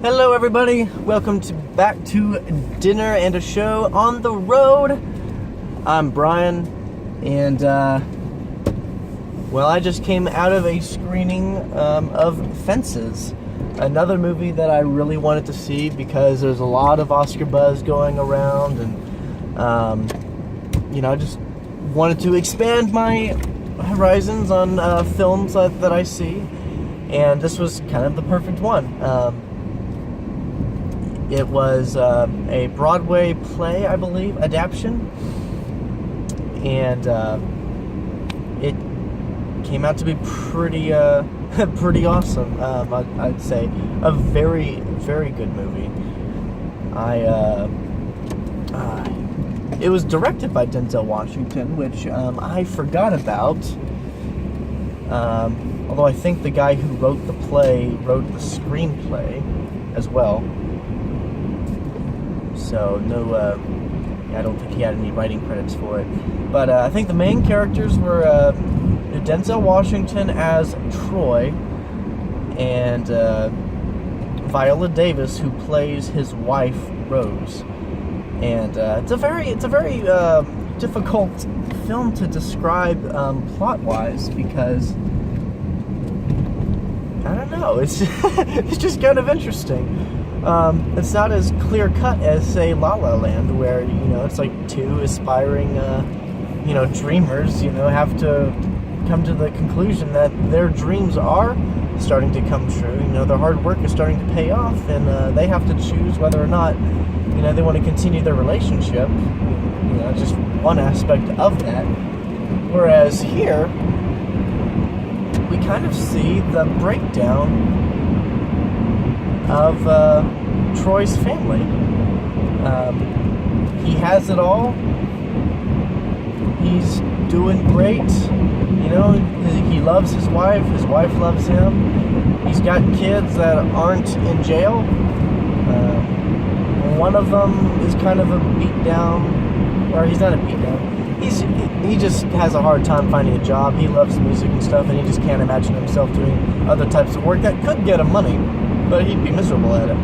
Hello, everybody. Welcome back to Dinner and a Show on the Road. I'm Brian, and I just came out of a screening of Fences, another movie that I really wanted to see because there's a lot of Oscar buzz going around, and I just wanted to expand my horizons on films that I see, and this was kind of the perfect one. It was a Broadway play, I believe, adaptation, and it came out to be pretty awesome. I'd say a very, very good movie. It was directed by Denzel Washington, which I forgot about. Although I think the guy who wrote the play wrote the screenplay as well. So I don't think he had any writing credits for it. But I think the main characters were Denzel Washington as Troy and Viola Davis, who plays his wife Rose. And it's a very difficult film to describe plot-wise because I don't know. It's it's just kind of interesting. It's not as clear-cut as, say, La La Land, where, it's like two aspiring, dreamers, have to come to the conclusion that their dreams are starting to come true. Their hard work is starting to pay off, and they have to choose whether or not, they want to continue their relationship. Just one aspect of that. Whereas here, we kind of see the breakdown of Troy's family. He has it all. He's doing great. He loves his wife. His wife loves him. He's got kids that aren't in jail. One of them is kind of a beat down, or he's not a beat down. He just has a hard time finding a job. He loves music and stuff, and he just can't imagine himself doing other types of work that could get him money, but he'd be miserable at it.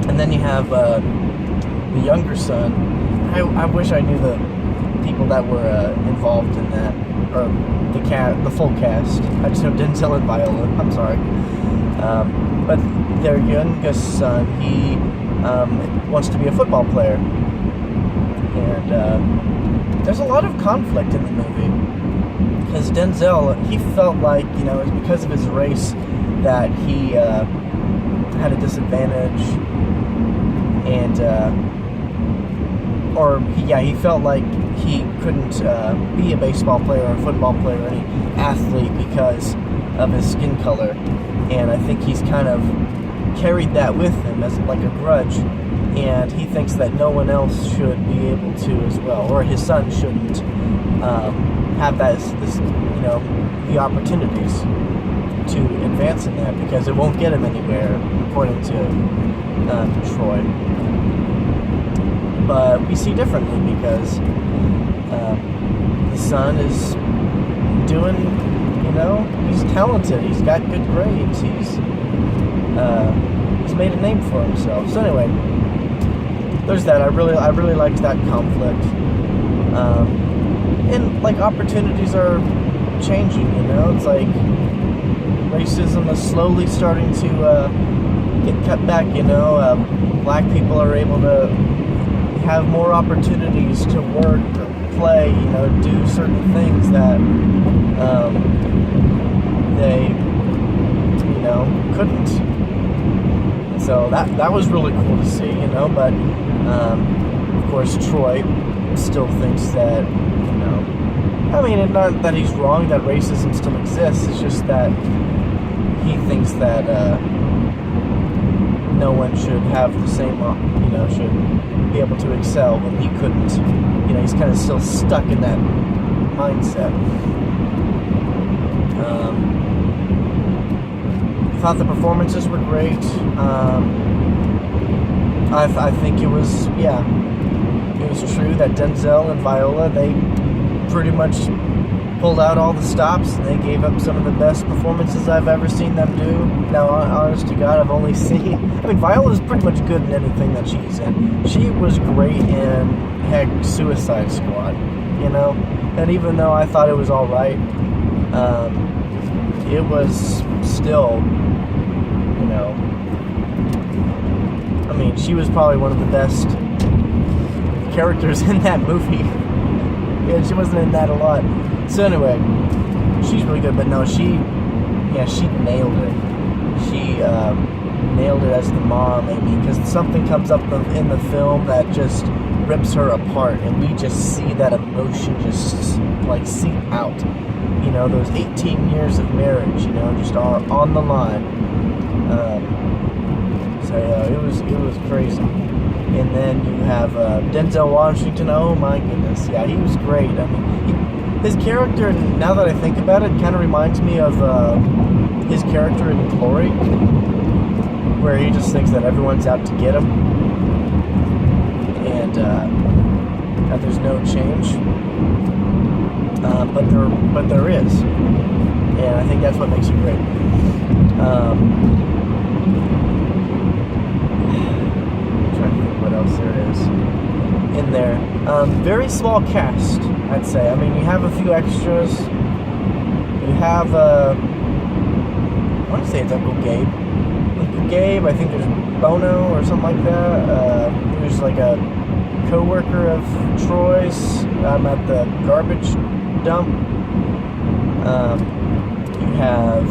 And then you have the younger son. I wish I knew the people that were involved in that, or the full cast. I just know Denzel and Viola. I'm sorry. But their youngest son, he wants to be a football player. And there's a lot of conflict in the movie. Because Denzel, he felt like, it was because of his race that he had a disadvantage, and he felt like he couldn't be a baseball player or a football player or any athlete because of his skin color, and I think he's kind of carried that with him as like a grudge, and he thinks that no one else should be able to as well, or his son shouldn't have the opportunities to advance in that because it won't get him anywhere, according to Troy. But we see differently because the son is doing, he's talented. He's got good grades. He's made a name for himself. So anyway, there's that. I really liked that conflict. And like opportunities are changing. It's like racism is slowly starting to get cut back. Black people are able to have more opportunities to work or play, do certain things that they, couldn't. So that was really cool to see, but of course Troy still thinks that, not that he's wrong that racism still exists, it's just that he thinks that no one should have the same, should be able to excel when he couldn't. He's kind of still stuck in that mindset. I thought the performances were great. I think it was true that Denzel and Viola, they pretty much pulled out all the stops, and they gave up some of the best performances I've ever seen them do. Now, honest to God, I've only seen... I mean, Viola's pretty much good in anything that she's in. She was great in, heck, Suicide Squad, you know? And even though I thought it was alright, it was still, you know... I mean, she was probably one of the best characters in that movie. Yeah, she wasn't in that a lot. So anyway, she's really good, but no, she nailed it. She nailed it as the mom, maybe, because something comes up in the film that just rips her apart, and we just see that emotion just like seep out. You know, those 18 years of marriage, you know, just are on the line. So yeah, it was crazy. And then you have Denzel Washington. Oh my goodness, yeah, he was great. I mean, his character, now that I think about it, kind of reminds me of his character in Glory, where he just thinks that everyone's out to get him, and that there's no change. But there is, and I think that's what makes it great. What else there is in there? Very small cast, I'd say. I mean, you have a few extras. You have I want to say it's Uncle Gabe. Uncle Gabe. I think there's Bono or something like that. There's like a co-worker of Troy's at the garbage dump. You have,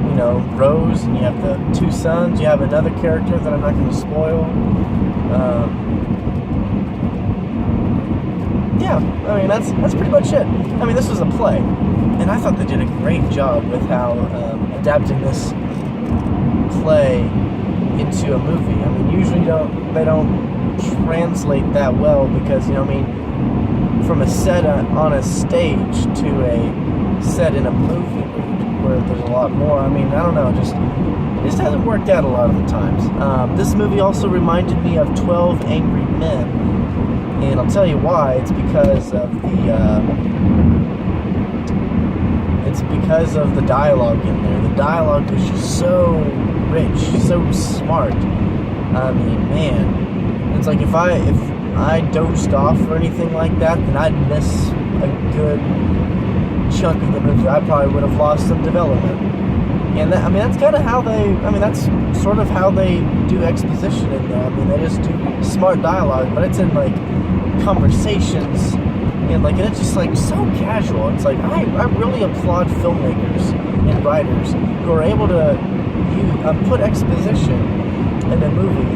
you know, Rose, and you have the two sons. You have another character that I'm not going to spoil. Yeah, I mean, that's pretty much it. I mean, this was a play, and I thought they did a great job with how adapting this play into a movie. I mean, usually they don't translate that well, because, you know, I mean, from a set on a stage to a set in a movie where there's a lot more. I mean, I don't know, it just hasn't worked out a lot of the times. This movie also reminded me of 12 Angry Men, and I'll tell you why. It's because of the dialogue in there. The dialogue is just so rich, so smart. I mean, man, it's like if I dozed off or anything like that, then I'd miss a good chunk of the movie. I probably would have lost some development. And that, I mean, that's kind of how that's sort of how they do exposition in there. I mean, they just do smart dialogue, but it's in like conversations, and like, and it's just like so casual. It's like, I really applaud filmmakers and writers who are able to put exposition in a movie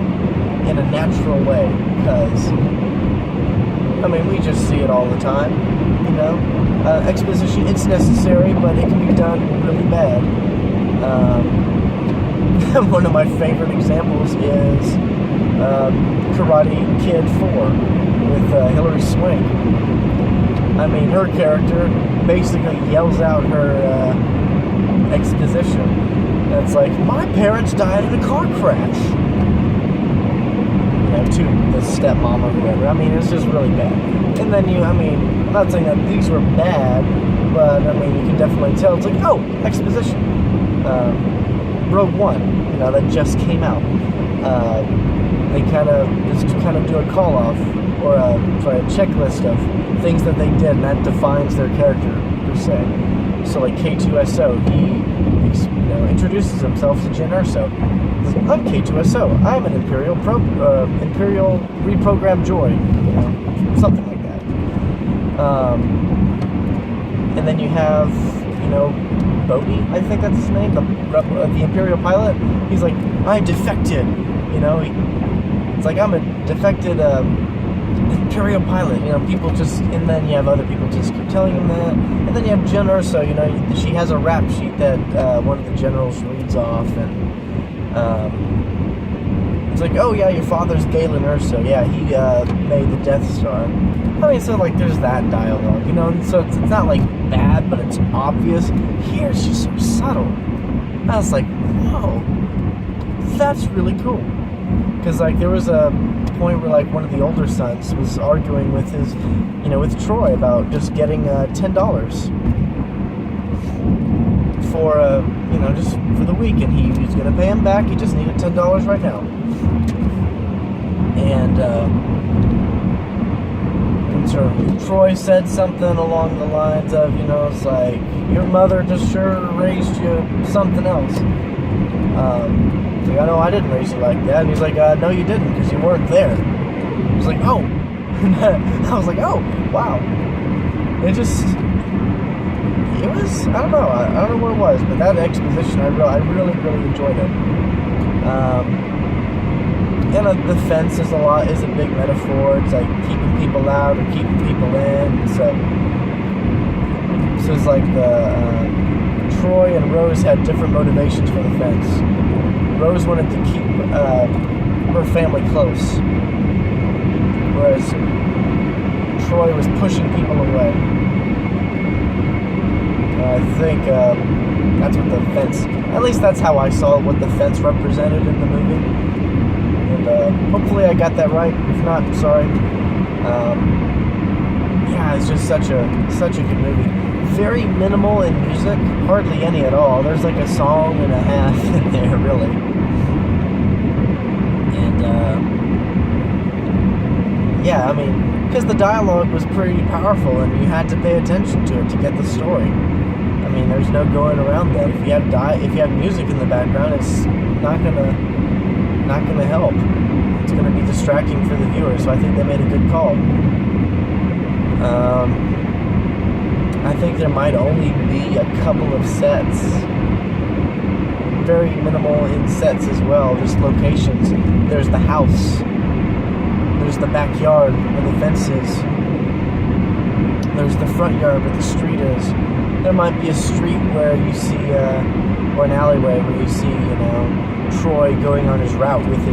in a natural way, because I mean, we just see it all the time, you know. Exposition, it's necessary, but it can be done really bad. One of my favorite examples is Karate Kid 4 with Hilary Swank. I mean, her character basically yells out her exposition. And it's like, my parents died in a car crash. To the stepmom or whoever. I mean, it's just really bad. And then I'm not saying that these were bad, but I mean, you can definitely tell. It's like, oh, exposition. Rogue One, you know, that just came out. They kind of do a call off or a checklist of things that they did, and that defines their character per se. So like K2SO, he introduces himself to Jyn Erso. I'm K2SO. I'm an Imperial reprogrammed droid, you know, something like that. And then you have, you know, Bodhi, I think that's his name, the Imperial pilot. He's like, I defected, you know. It's like, I'm a defected Imperial pilot, you know. People just, and then you have other people just keep telling him that. And then you have Jyn Erso, you know, she has a rap sheet that one of the generals reads off, and it's like, oh yeah, your father's Galen Erso. Yeah, he made the Death Star. I mean, so like, there's that dialogue, you know, and so it's not like bad, but it's obvious. Here, it's just so subtle. I was like, whoa, that's really cool. because like there was a point where like one of the older sons was arguing with his, with Troy about just getting $10 for just for the week, and he was gonna pay him back. He just needed $10 right now, and so Troy said something along the lines of, it's like, your mother just sure raised you something else. He's like, I know I didn't raise you like that. And he's like, no, you didn't, because you weren't there. I was like, oh. I was like, oh, wow. It was, I don't know. I don't know what it was, but that exposition, I really, really enjoyed it. And the fence is a big metaphor. It's like keeping people out or keeping people in. So it's like Troy and Rose had different motivations for the fence. Rose wanted to keep her family close, whereas Troy was pushing people away. I think that's what the fence, at least that's how I saw what the fence represented in the movie. And hopefully I got that right. If not, sorry. Yeah, it's just such a good movie. Very minimal in music, hardly any at all. There's like a song and a half in there, really. And yeah, I mean, because the dialogue was pretty powerful, and you had to pay attention to it to get the story. I mean, there's no going around that. If you have music in the background, it's not gonna help. It's gonna be distracting for the viewer. So I think they made a good call. I think there might only be a couple of sets, very minimal in sets as well, just locations. There's the house, there's the backyard where the fence is, there's the front yard where the street is. There might be a street where you see, or an alleyway where you see, Troy going on his route with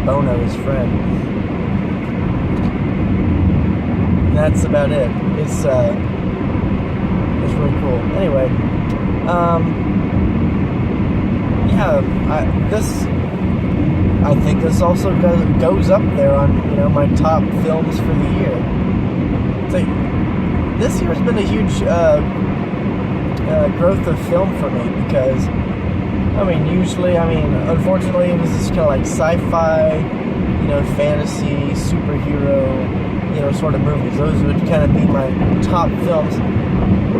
Bono, his friend. And that's about it. It's really cool. Anyway, I think this also goes up there on my top films for the year. It's like, this year has been a huge growth of film for me, because unfortunately it was just kind of like sci-fi, fantasy, superhero, sort of movies. Those would kind of be my top films,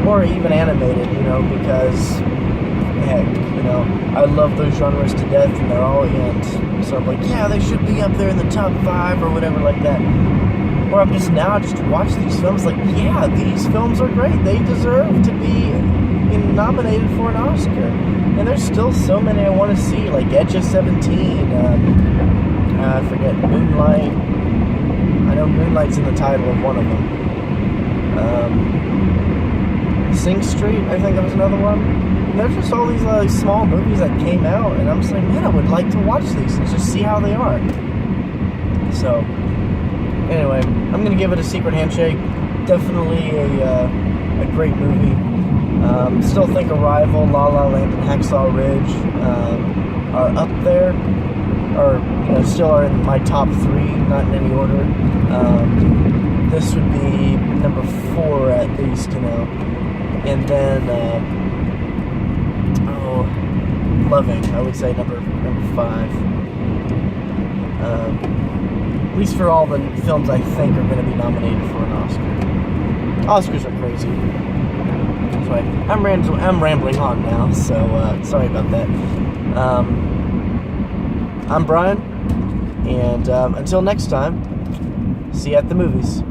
or even animated, because heck, I love those genres to death, and they're all in. So I'm like, yeah, they should be up there in the top 5 or whatever like that. Or I'm just watch these films like, yeah, these films are great. They deserve to be nominated for an Oscar. And there's still so many I want to see, like Edge of 17, I forget, Moonlight. I know Moonlight's in the title of one of them. Sing Street, I think that was another one. And there's just all these small movies that came out, and I'm just like, man, I would like to watch these and just see how they are. So, anyway, I'm going to give it a secret handshake. Definitely a great movie. Still think Arrival, La La Land, and Hacksaw Ridge are up there, or still are in my top 3, not in any order. This would be number 4 at least, and then Loving, I would say number 5. At least for all the films I think are going to be nominated for an Oscar. Oscars are crazy. Anyway, I'm rambling on now, so sorry about that. I'm Brian, and until next time, see you at the movies.